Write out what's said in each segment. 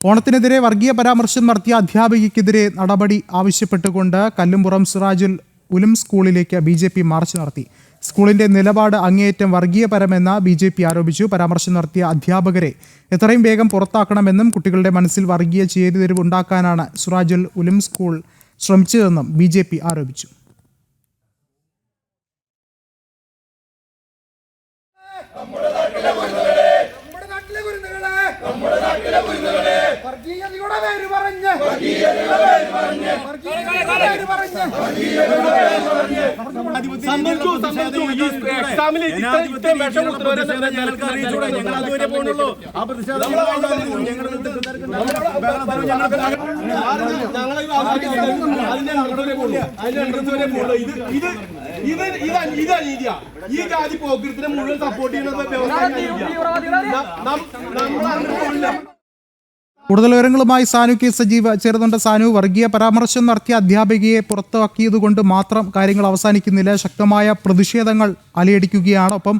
ഓണത്തിനെതിരെ വർഗീയ പരാമർശം നടത്തിയ അധ്യാപികയ്ക്കെതിരെ നടപടി ആവശ്യപ്പെട്ടുകൊണ്ട് കല്ലുംപുറം സിറാജുൽ ഉലൂം സ്കൂളിലേക്ക് BJP മാർച്ച് നടത്തി. സ്കൂളിന്റെ നിലപാട് അങ്ങേയറ്റം വർഗീയപരമെന്ന് BJP ആരോപിച്ചു. പരാമർശം നടത്തിയ അധ്യാപകരെ എത്രയും വേഗം പുറത്താക്കണമെന്നും കുട്ടികളുടെ മനസ്സിൽ വർഗീയ ചേരിതിരിവ് ഉണ്ടാക്കാനാണ് സിറാജുൽ ഉലൂം സ്കൂൾ ശ്രമിച്ചതെന്നും BJP ആരോപിച്ചു. ഈ ജാതി പോക്കറ്റിനെ മുഴുവൻ സപ്പോർട്ട് ചെയ്യുന്നത്. കൂടുതൽ വിവരങ്ങളുമായി സാനു കെ സജീവ് ചേർന്നുണ്ട്. സാനു, വർഗീയ പരാമർശം നടത്തിയ അധ്യാപികയെ പുറത്താക്കിയതുകൊണ്ട് മാത്രം കാര്യങ്ങൾ അവസാനിക്കുന്നില്ല. ശക്തമായ പ്രതിഷേധങ്ങൾ അലയടിക്കുകയാണ്. ഒപ്പം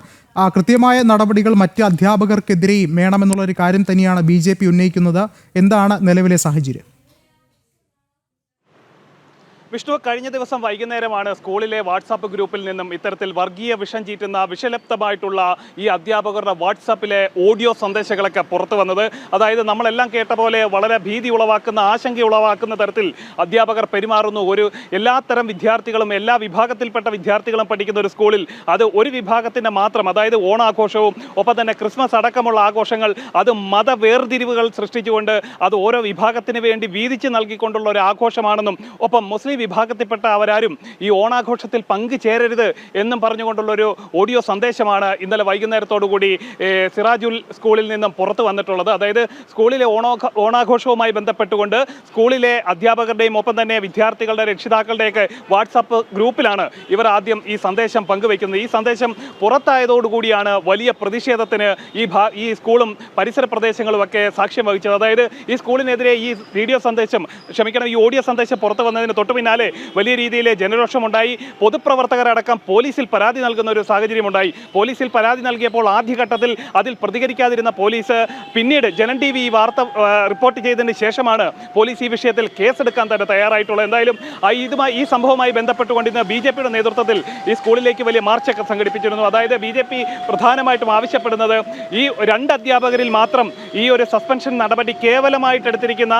കൃത്യമായ നടപടികൾ മറ്റ് അധ്യാപകർക്കെതിരെയും വേണമെന്നുള്ളൊരു കാര്യം തന്നെയാണ് BJP ഉന്നയിക്കുന്നത്. എന്താണ് നിലവിലെ സാഹചര്യം? വിഷ്ണു, കഴിഞ്ഞ ദിവസം വൈകുന്നേരമാണ് സ്കൂളിലെ വാട്സാപ്പ് ഗ്രൂപ്പിൽ നിന്നും ഇത്തരത്തിൽ വർഗീയ വിഷം ചീറ്റുന്ന വിഷലിപ്തമായിട്ടുള്ള ഈ അധ്യാപകരുടെ വാട്സാപ്പിലെ ഓഡിയോ സന്ദേശങ്ങളൊക്കെ പുറത്തു വന്നത്. അതായത് നമ്മളെല്ലാം കേട്ട പോലെ വളരെ ഭീതി ഉളവാക്കുന്ന, ആശങ്ക ഉളവാക്കുന്ന തരത്തിൽ അധ്യാപകർ പെരുമാറുന്നു. എല്ലാത്തരം വിദ്യാർത്ഥികളും, എല്ലാ വിഭാഗത്തിൽപ്പെട്ട വിദ്യാർത്ഥികളും പഠിക്കുന്ന ഒരു സ്കൂളിൽ അത് ഒരു വിഭാഗത്തിൻ്റെ മാത്രം, അതായത് ഓണാഘോഷവും ഒപ്പം തന്നെ ക്രിസ്മസ് അടക്കമുള്ള ആഘോഷങ്ങൾ, അത് മതവേർതിരിവുകൾ സൃഷ്ടിച്ചുകൊണ്ട് അത് ഓരോ വിഭാഗത്തിന് വേണ്ടി വീതിച്ച് നൽകിക്കൊണ്ടുള്ള ഒരു ആഘോഷമാണെന്നും ഒപ്പം മുസ്ലിം വിഭാഗത്തിൽപ്പെട്ട അവരാരും ഈ ഓണാഘോഷത്തിൽ പങ്കുചേരരുത് എന്നും പറഞ്ഞുകൊണ്ടുള്ളൊരു ഓഡിയോ സന്ദേശമാണ് ഇന്നലെ വൈകുന്നേരത്തോടുകൂടി സിറാജുൽ സ്കൂളിൽ നിന്നും പുറത്തു വന്നിട്ടുള്ളത്. അതായത് സ്കൂളിലെ ഓണാഘോഷവുമായി ബന്ധപ്പെട്ടുകൊണ്ട് സ്കൂളിലെ അധ്യാപകരുടെയും ഒപ്പം തന്നെ വിദ്യാർത്ഥികളുടെ രക്ഷിതാക്കളുടെയൊക്കെ വാട്സാപ്പ് ഗ്രൂപ്പിലാണ് ഇവർ ആദ്യം ഈ സന്ദേശം പങ്കുവയ്ക്കുന്നത്. ഈ സന്ദേശം പുറത്തായതോടുകൂടിയാണ് വലിയ പ്രതിഷേധത്തിന് ഈ സ്കൂളും പരിസര പ്രദേശങ്ങളുമൊക്കെ സാക്ഷ്യം വഹിച്ചത്. അതായത് ഈ സ്കൂളിനെതിരെ ഈ ഈ ഓഡിയോ സന്ദേശം പുറത്തു വന്നതിന് തൊട്ടു പിന്നാലെ വലിയ രീതിയിൽ ജനരോഷമുണ്ടായി. പൊതുപ്രവർത്തകരടക്കം പോലീസിൽ പരാതി നൽകുന്ന ഒരു സാഹചര്യമുണ്ടായി. പോലീസിൽ പരാതി നൽകിയപ്പോൾ ആദ്യഘട്ടത്തിൽ അതിൽ പ്രതികരിക്കാതിരുന്ന പോലീസ് പിന്നീട് ജനം TV ഈ വാർത്ത റിപ്പോർട്ട് ചെയ്തതിന് ശേഷമാണ് പോലീസ് ഈ വിഷയത്തിൽ കേസെടുക്കാൻ തന്നെ തയ്യാറായിട്ടുള്ളത്. എന്തായാലും ഈ സംഭവവുമായി ബന്ധപ്പെട്ടുകൊണ്ട് ഇന്ന് BJPയുടെ നേതൃത്വത്തിൽ ഈ സ്കൂളിലേക്ക് വലിയ മാർച്ചൊക്കെ സംഘടിപ്പിച്ചിരുന്നു. അതായത് BJP പ്രധാനമായിട്ടും ആവശ്യപ്പെടുന്നത് ഈ 2 അധ്യാപകരിൽ മാത്രം ഈ ഒരു സസ്പെൻഷൻ നടപടി കേവലമായിട്ട് എടുത്തിരിക്കുന്ന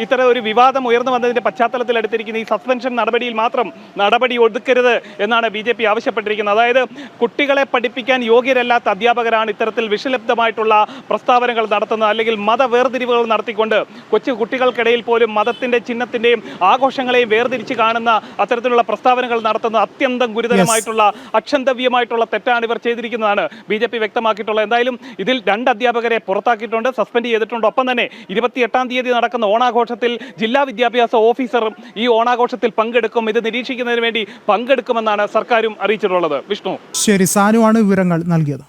ഇത്തരം ഒരു വിവാദം ഉയർന്നു വന്നതിന്റെ പശ്ചാത്തലത്തിൽ എടുത്തിരിക്കുന്ന ഈ സസ്പെൻഷൻ നടപടിയിൽ മാത്രം നടപടി ഒതുക്കരുത് എന്നാണ് BJP ആവശ്യപ്പെട്ടിരിക്കുന്നത്. അതായത് കുട്ടികളെ പഠിപ്പിക്കാൻ യോഗ്യരല്ലാത്ത അധ്യാപകരാണ് ഇത്തരത്തിൽ വിഷലിപ്തമായിട്ടുള്ള പ്രസ്താവനകൾ നടത്തുന്നത്, അല്ലെങ്കിൽ മതവേർതിരിവുകൾ നടത്തിക്കൊണ്ട് കൊച്ചു കുട്ടികൾക്കിടയിൽ പോലും മതത്തിന്റെ ചിഹ്നത്തിന്റെയും ആഘോഷങ്ങളെയും വേർതിരിച്ച് കാണുന്ന അത്തരത്തിലുള്ള പ്രസ്താവനകൾ നടത്തുന്നത് അത്യന്തം ഗുരുതരമായിട്ടുള്ള അക്ഷന്തവ്യമായിട്ടുള്ള തെറ്റാണ് ഇവർ ചെയ്തിരിക്കുന്നതാണ് BJP വ്യക്തമാക്കിയിട്ടുള്ളത്. എന്തായാലും ഇതിൽ 2 അധ്യാപകരെ പുറത്താക്കിയിട്ടുണ്ട്, സസ്പെൻഡ് ചെയ്തിട്ടുണ്ട്. ഒപ്പം തന്നെ 28-ാം തീയതി നടക്കുന്ന ഓണാഘോഷത്തിൽ ജില്ലാ വിദ്യാഭ്യാസ ഓഫീസറും ഈ ഓണാഘോഷത്തിൽ പങ്കെടുക്കും, ഇത് നിരീക്ഷിക്കുന്നതിന് വേണ്ടി പങ്കെടുക്കുമെന്നാണ് സർക്കാരും അറിയിച്ചിട്ടുള്ളത്. വിഷ്ണു, ശരി, സാനുവാണ് വിവരങ്ങൾ നൽകിയത്.